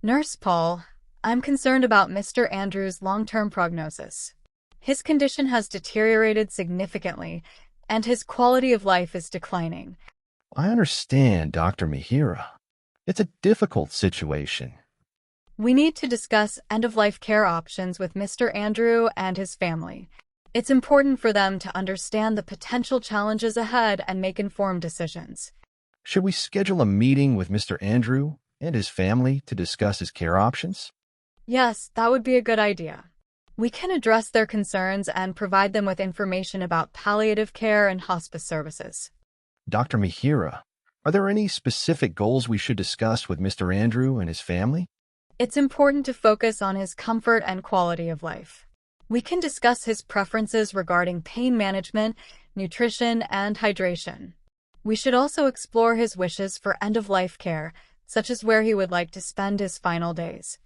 Nurse Paul, I'm concerned about Mr. Andrews' long-term prognosis. His condition has deteriorated significantly, and his quality of life is declining. I understand, Dr. Mihira. It's a difficult situation. We need to discuss end-of-life care options with Mr. Andrew and his family. It's important for them to understand the potential challenges ahead and make informed decisions. Should we schedule a meeting with Mr. Andrew and his family to discuss his care options? Yes, that would be a good idea. We can address their concerns and provide them with information about palliative care and hospice services. Dr. Mihira, are there any specific goals we should discuss with Mr. Andrew and his family? It's important to focus on his comfort and quality of life. We can discuss his preferences regarding pain management, nutrition, and hydration. We should also explore his wishes for end-of-life care, such as where he would like to spend his final days.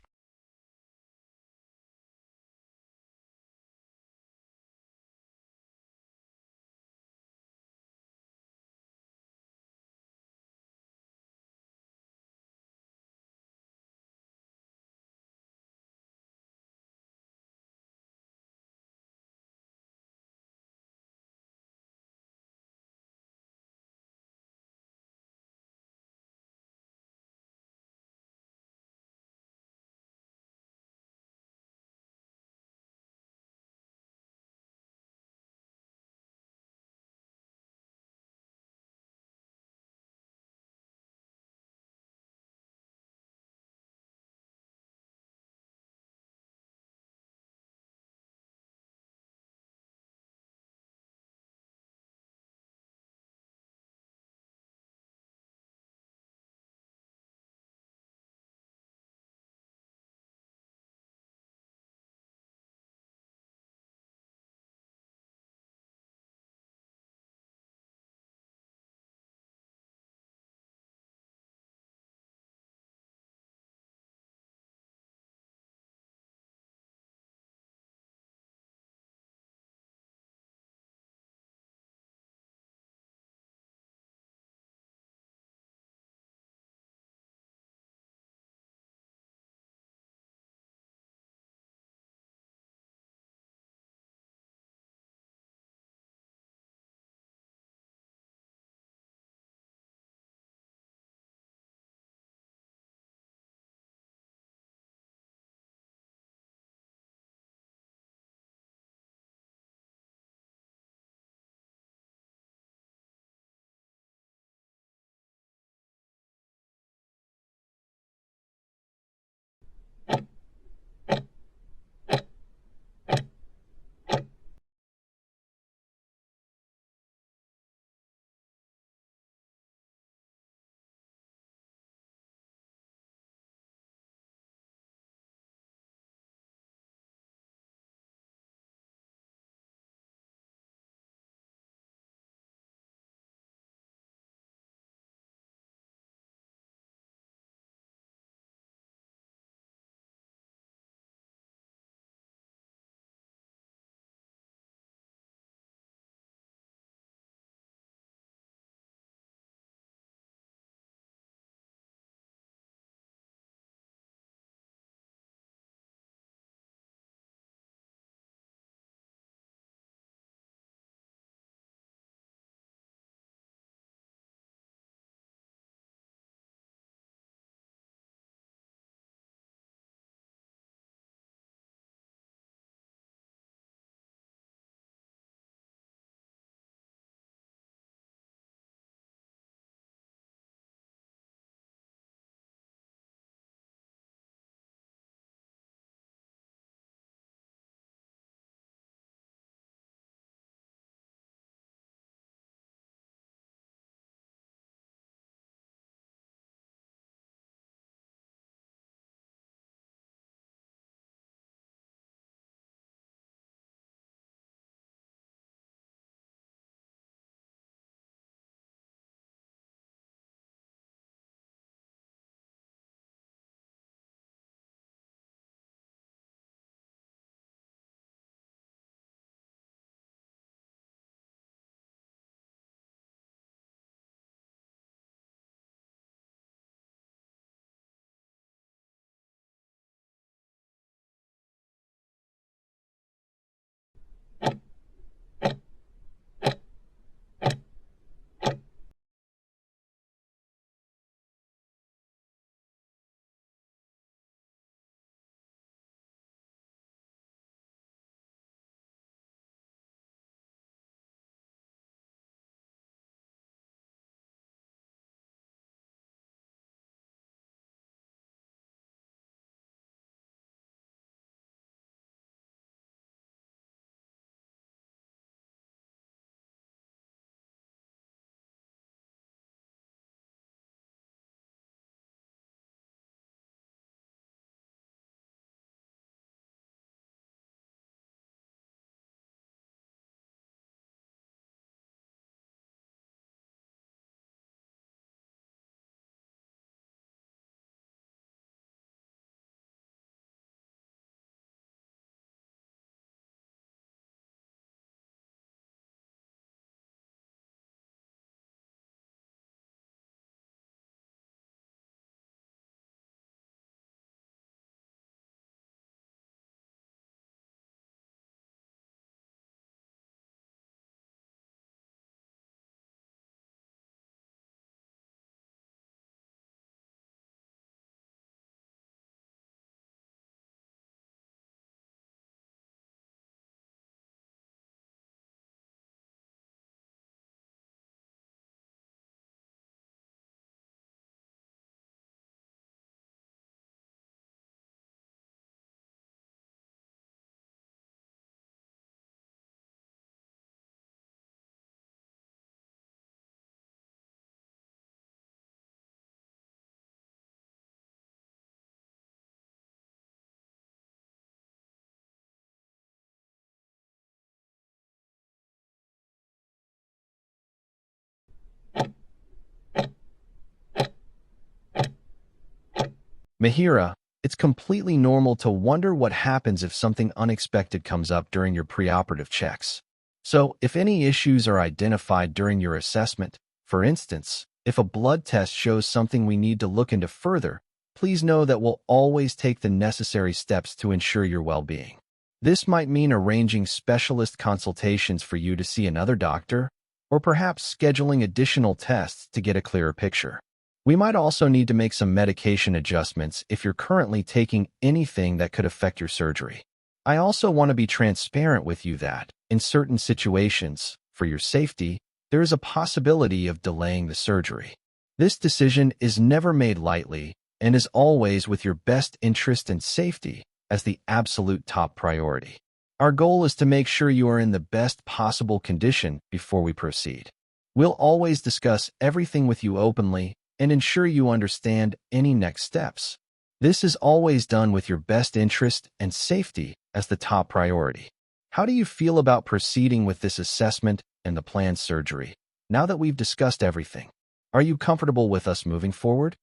Mihira, it's completely normal to wonder what happens if something unexpected comes up during your preoperative checks. So, if any issues are identified during your assessment, for instance, if a blood test shows something we need to look into further, please know that we'll always take the necessary steps to ensure your well-being. This might mean arranging specialist consultations for you to see another doctor, or perhaps scheduling additional tests to get a clearer picture. We might also need to make some medication adjustments if you're currently taking anything that could affect your surgery. I also want to be transparent with you that, in certain situations, for your safety, there is a possibility of delaying the surgery. This decision is never made lightly and is always with your best interest and safety as the absolute top priority. Our goal is to make sure you are in the best possible condition before we proceed. We'll always discuss everything with you openly and ensure you understand any next steps. This is always done with your best interest and safety as the top priority. How do you feel about proceeding with this assessment and the planned surgery, now that we've discussed everything? Are you comfortable with us moving forward?